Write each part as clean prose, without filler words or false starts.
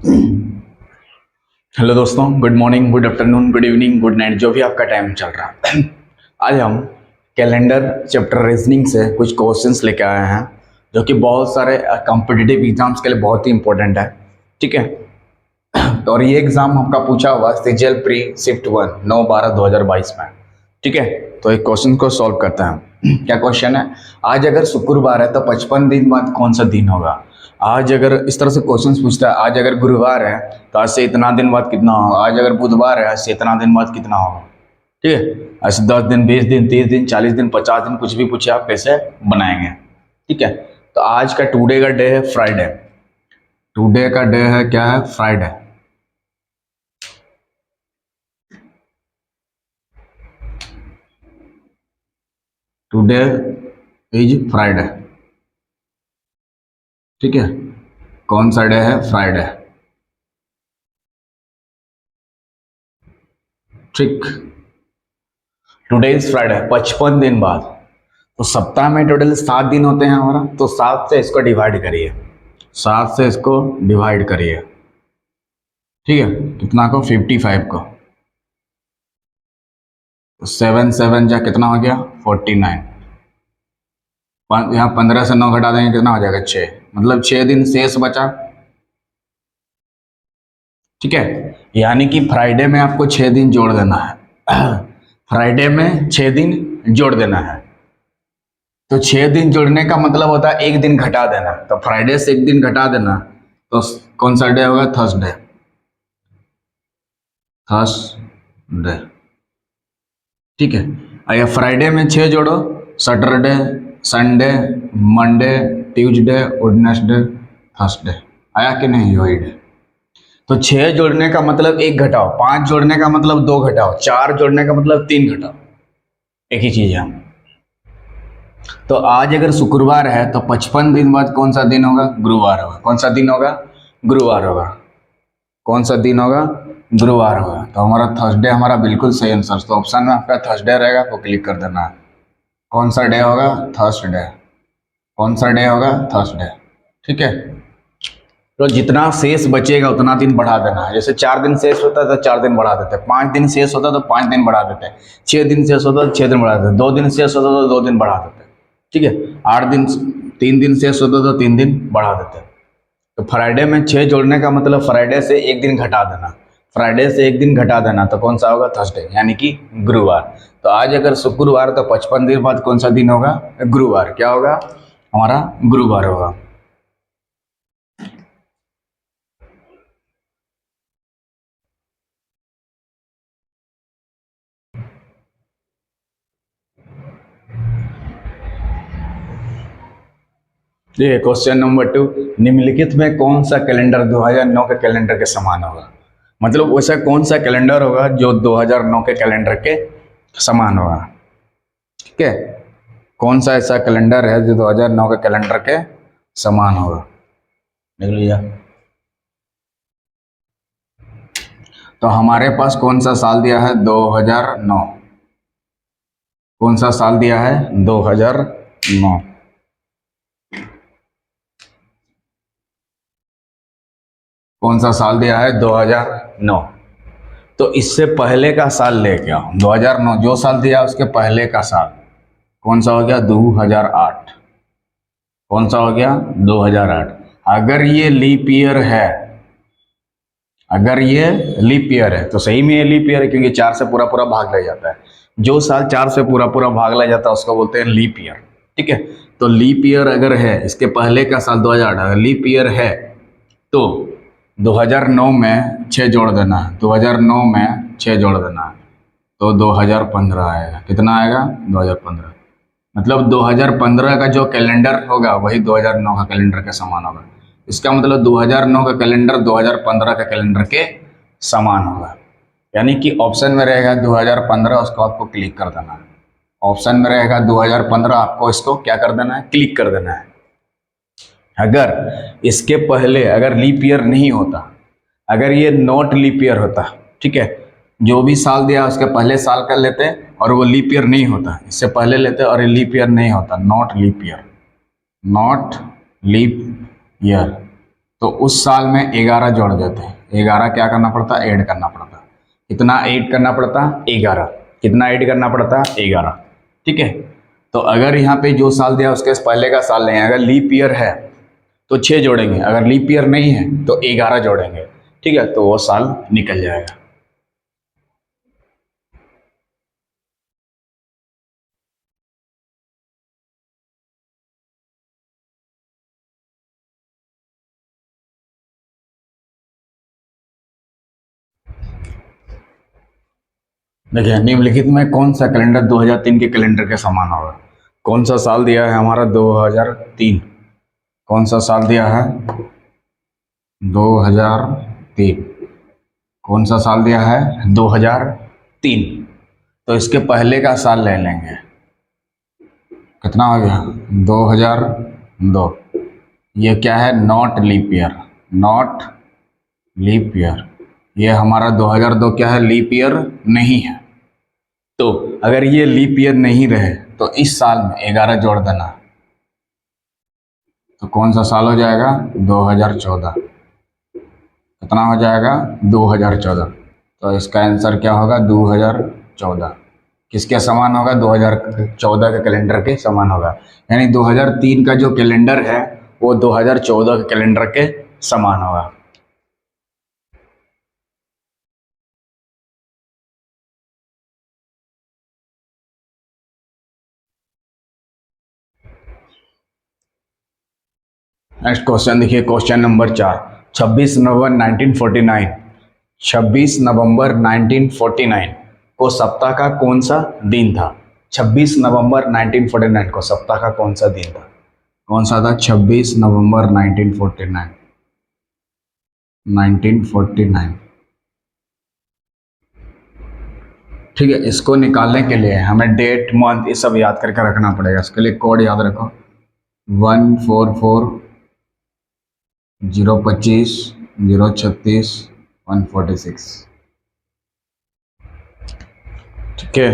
Hello दोस्तों, good morning, good afternoon, good evening, good night, जो भी आपका टाइम चल रहा है। आज हम कैलेंडर चैप्टर रीजनिंग से कुछ क्वेश्चंस लेके आए हैं जो कि बहुत सारे कॉम्पिटिटिव एग्जाम्स के लिए बहुत ही इंपॉर्टेंट है। ठीक है, तो और ये एग्जाम आपका पूछा हुआ सीजीएल प्री शिफ्ट 1 9/12/2022 में। ठीक है, तो एक क्वेश्चन को सॉल्व करते हैं। क्या क्वेश्चन है? आज अगर शुक्रवार है तो 55 दिन बाद कौन सा दिन होगा? आज अगर इस तरह से क्वेश्चंस पूछता है, आज अगर गुरुवार है तो आज से इतना दिन बाद कितना होगा, आज अगर बुधवार है आज से इतना दिन बाद कितना होगा। ठीक है, ऐसे 10 दिन, 20 दिन, 30 दिन, 40 दिन, 50 दिन, कुछ भी पूछे आप कैसे बनाएंगे। ठीक है, तो आज का टुडे का डे है फ्राइडे। टुडे का डे है क्या है? फ्राइडे। Today is Friday. ठीक है, कौन सा डे है? फ्राइडे। ठीक, टुडे इज फ्राइडे, 55 दिन बाद। तो सप्ताह में टोटल 7 दिन होते हैं हमारा, तो 7 से इसको डिवाइड करिए, 7 से इसको डिवाइड करिए। ठीक है, कितना को? 55 को। तो 7 7 जा कितना हो गया? 49। यहाँ 15 से 9 घटा देंगे, कितना हो जाएगा? 6। मतलब 6 दिन शेष बचा। ठीक है, यानी कि फ्राइडे में आपको 6 दिन जोड़ देना है। फ्राइडे में 6 दिन जोड़ देना है। तो 6 दिन जोड़ने का मतलब होता है एक दिन घटा देना। तो फ्राइडे से एक दिन घटा देना, तो कौन सा डे होगा? थर्सडे। थर्सडे। ठीक है, या फ्राइडे में 6 जोड़ो, Saturday, Sunday, Monday, Tuesday, Wednesday, Thursday. आया कि नहीं? वही डे। तो 6 जोड़ने का मतलब 1 घटाओ, 5 जोड़ने का मतलब 2 घटाओ, 4 जोड़ने का मतलब 3 घटाओ, एक ही चीज है। तो आज अगर शुक्रवार है तो 55 दिन बाद कौन सा दिन होगा? गुरुवार होगा। कौन सा दिन होगा? गुरुवार होगा। कौन सा दिन होगा? गुरुवार होगा। तो हमारा थर्सडे हमारा बिल्कुल सही आंसर। तो ऑप्शन में आपका थर्सडे रहेगा, तो क्लिक कर देना है। कौन सा डे होगा? थर्सडे। कौन सा डे होगा? थर्सडे। ठीक है, तो जितना शेष बचेगा उतना दिन बढ़ा देना है। जैसे 4 दिन शेष होता है तो 4 दिन बढ़ा देते हैं, 5 दिन शेष होता है तो 5 दिन बढ़ा देते हैं, 6 दिन शेष होता है तो 6 दिन बढ़ा देते हैं, 2 दिन शेष होता है तो 2 दिन बढ़ा देते हैं। ठीक है, 8 दिन, 3 दिन शेष होता है तो 3 दिन बढ़ा देते हैं। तो फ्राइडे में 6 जोड़ने का मतलब फ्राइडे से एक दिन घटा देना। फ्राइडे से एक दिन घटा देना तो कौन सा होगा? थर्सडे, यानी कि गुरुवार। तो आज अगर शुक्रवार तो 55 दिन बाद कौन सा दिन होगा? गुरुवार। क्या होगा? हमारा गुरुवार होगा। देखिए क्वेश्चन नंबर 2, निम्नलिखित में कौन सा कैलेंडर 2009 के कैलेंडर के समान होगा? मतलब वैसा कौन सा कैलेंडर होगा जो 2009 के कैलेंडर के समान होगा? ठीक है, कौन सा ऐसा कैलेंडर है जो 2009 के कैलेंडर के समान होगा? देख लीजिए। तो हमारे पास कौन सा साल दिया है? 2009। कौन सा साल दिया है? 2009। कौन सा साल दिया है? 2009। तो इससे पहले का साल लेके आओ। 2009 जो साल दिया उसके पहले का साल कौन सा हो गया? 2008। कौन सा हो गया? 2008। अगर ये लीप ईयर है, अगर ये लीप ईयर है तो सही में ये लीप ईयर है, क्योंकि 4 से पूरा पूरा भाग ले जाता है। जो साल 4 से पूरा पूरा भाग ले जाता है उसको बोलते हैं लीप ईयर। ठीक है, तो लीप ईयर अगर है, इसके पहले का साल 2008 अगर लीप ईयर है तो 2009 में 6 जोड़ देना है। 2009 में 6 जोड़ देना है तो 2015 आएगा। कितना आएगा? 2015। मतलब 2015 का जो कैलेंडर होगा वही 2009 का कैलेंडर के समान होगा। इसका मतलब 2009 का कैलेंडर 2015 का कैलेंडर के समान होगा। यानी कि ऑप्शन में रहेगा 2015, उसको आपको क्लिक कर देना है। ऑप्शन में रहेगा 2015, आपको इसको क्या कर देना है? क्लिक कर देना है। अगर इसके पहले अगर लीप ईयर नहीं होता, अगर ये नॉट लीप ईयर होता, ठीक है, जो भी साल दिया उसके पहले साल कर लेते और वो लीप ईयर नहीं होता, इससे पहले लेते और ये लीप ईयर नहीं होता, not leap year, not leap year, तो उस साल में 11 जोड़ देते हैं। 11 क्या करना पड़ता, ऐड करना पड़ता। कितना ऐड करना पड़ता, 11। कितना ऐड करना पड़ता, 11। ठीक है। तो अगर यहाँ पे जो साल दिया उसके पहले का साल नहीं है, अगर लीप ईयर है तो 6 जोड़ेंगे, अगर लीप ईयर नहीं है तो 11 जोड़ेंगे। ठीक है, तो वो साल निकल जाएगा। देखिए, निम्नलिखित में कौन सा कैलेंडर 2003 के कैलेंडर के समान होगा। कौन सा साल दिया है हमारा, 2003। कौन सा साल दिया है, 2003। कौन सा साल दिया है, 2003। तो इसके पहले का साल ले लेंगे। कितना हो गया, 2002। ये क्या है, not leap year. Not leap year. ये हमारा 2002 क्या है, लीप ईयर नहीं है। तो अगर ये लीप ईयर नहीं रहे तो इस साल में 11 जोड़ देना। तो कौन सा साल हो जाएगा, 2014। कितना हो जाएगा, 2014। तो इसका आंसर क्या होगा, 2014। किसके समान होगा, 2014 के कैलेंडर के समान होगा। यानी 2003 का जो कैलेंडर है वो 2014 के कैलेंडर के समान होगा। नेक्स्ट क्वेश्चन देखिए, क्वेश्चन नंबर 4। 26 नवंबर 1949, 26 नवंबर 1949 को सप्ताह का कौन सा दिन था। 26 नवंबर 1949 को सप्ताह का कौन सा दिन था, कौन सा था, 26 नवंबर 1949। 1949। ठीक है, इसको निकालने के लिए हमें डेट मंथ ये सब याद करके रखना पड़ेगा। इसके लिए कोड याद रखो, 144 025 036 146। ठीक है।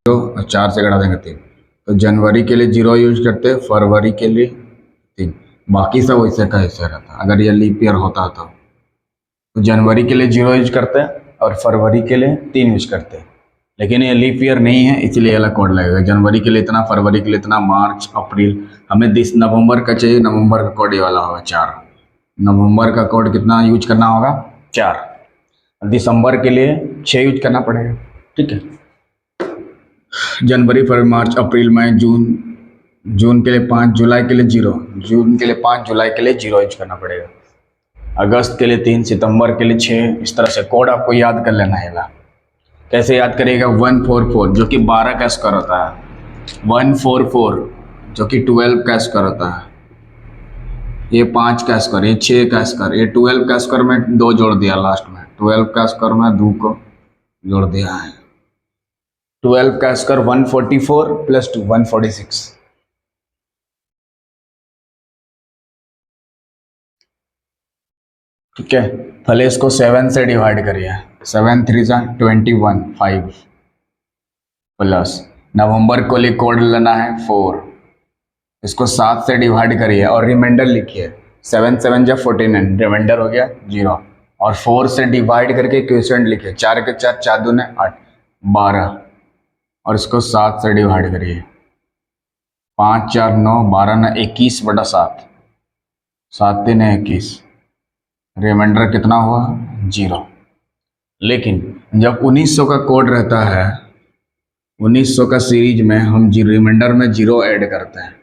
तो 4 से घटा देंगे 3। तो जनवरी के लिए 0 यूज करते, फरवरी के लिए 3, बाकी सब वैसे का ऐसे रहता अगर ये लीप ईयर होता तो जनवरी के लिए 0 यूज करते हैं और फरवरी के लिए 3 यूज करते हैं। लेकिन ये लीप ईयर नहीं है इसलिए अलग कोड लगेगा। जनवरी के लिए इतना, फरवरी के लिए इतना, मार्च अप्रैल। हमें नवंबर का चाहिए, नवंबर का कोड ये वाला होगा 4। नवंबर का कोड कितना यूज करना होगा, 4। दिसंबर के लिए 6 यूज करना पड़ेगा। ठीक है। जनवरी, फरवरी, मार्च, अप्रैल, मई, जून। जून के लिए 5, जुलाई के लिए 0। जून के लिए 5, जुलाई के लिए 0 यूज करना पड़ेगा। अगस्त के लिए 3, सितंबर के लिए 6। इस तरह से कोड आपको याद कर लेना है। कैसे याद करिएगा, 144 जो कि 12 का स्क्वायर होता है, 144 जो कि 12 का स्क्वायर होता है, ये 5 का स्क्वायर, ये 6 का स्क्वायर, ये 12 का स्क्वायर में 2 जोड़ दिया लास्ट में, 12 का स्क्वायर में 2 को जोड़ दिया है। 12 का स्क्वायर 144 प्लस 2 146। ठीक है, पहले इसको 7 से डिवाइड करिए। 7 3 जा 21, 5 प्लस नवंबर को लिए कोड लेना है 4। इसको 7 से डिवाइड करिए और रिमाइंडर लिखिए। 7 7 जा 49, रिमाइंडर हो गया 0। और 4 से डिवाइड करके क्वेश्चन लिखिए। 4 के 4, 4 दूने 8, 12। और इसको 7 से डिवाइड करिए। 5 4 9, 12 ना 21/7, 7 3 21। रिमाइंडर कितना हुआ, 0। लेकिन जब 1900 का कोड रहता है, 1900 का सीरीज में हम रिमाइंडर में 0 ऐड करते हैं।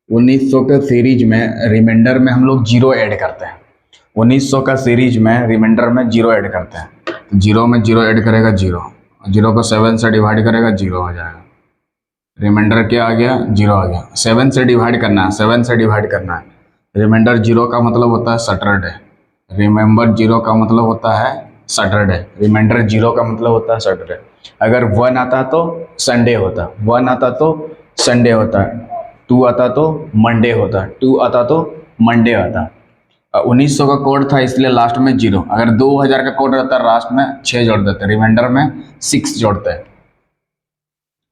1900 के सीरीज में रिमाइंडर में हम लोग 0 ऐड करते हैं। 1900 का सीरीज में रिमाइंडर में 0 ऐड करते हैं। 0 में 0 ऐड करेगा 0, 0 को 7 से डिवाइड करेगा 0 हो जाएगा। रिमाइंडर क्या आ गया, 0 आ गया। 7 से डिवाइड करना है, 7 से डिवाइड करना है। रिमाइंडर 0 का मतलब होता है सैटरडे। रिमेंबर 0 का मतलब होता है सैटरडे। रिमाइंडर 0 का मतलब होता है सैटरडे। अगर 1 आता तो संडे होता, 1 आता तो संडे होता, 2 आता तो मंडे होता, 2 आता तो मंडे आता। 1900 का कोड था इसलिए लास्ट में 0। अगर 2000 का कोड रहता लास्ट में 6 जोड़ देते, रिमाइंडर में 6 जोड़ते हैं।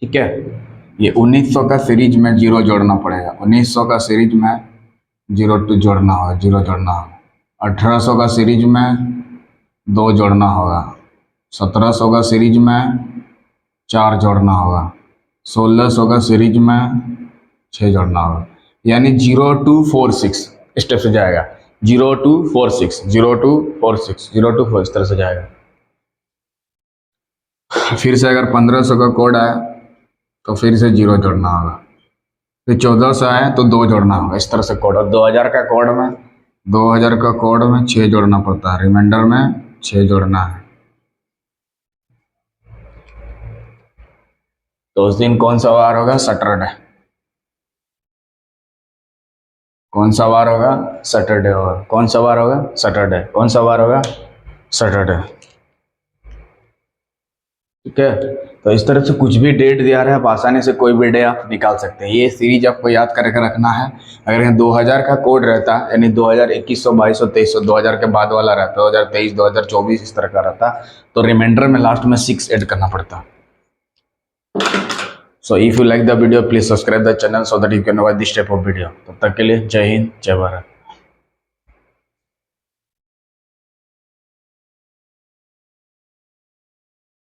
ठीक है, ये 1900 का सीरीज में 0 जोड़ना पड़ेगा। 1900 का सीरीज में 02 जोड़ना होगा, 0 जोड़ना होगा। 1800 का सीरीज में 2 जोड़ना होगा। 1700 का सीरीज में 4 जोड़ना होगा। 1600 का सीरीज में 6 जोड़ना होगा। यानी 0246 स्टेप से जाएगा। 0246 0246 0246 इस तरह से जाएगा। फिर से अगर 1500 का कोड आया तो फिर से 0 जोड़ना होगा। फिर 1400 आए तो 2 जोड़ना होगा, इस तरह से कोड। और 2000 का कोड में 6 जोड़ना पड़ता है, रिमाइंडर में 6 जोड़ना है। तो उस दिन कौन सा वार होगा, सैटरडे। कौन सा वार होगा, सैटरडे होगा। कौन सा वार होगा, सैटरडे। कौन सा वार होगा, सैटरडे। ठीक है, तो इस तरह से कुछ भी डेट दिया रहा है, आप आसानी से कोई भी डे आप निकाल सकते हैं। ये सीरीज आपको याद करके रखना है। अगर यहाँ 2000 का कोड रहता, यानी 2000, 2100, 2200, 2300, 2000 के बाद वाला रहता, 2023, 2024 इस तरह का रहता, तो रिमाइंडर में लास्ट में 6 ऐड करना पड़ता। So if you like the video, please subscribe the channel so that you can watch this type of video. तब तक के लिए जय हिंद, जय भारत।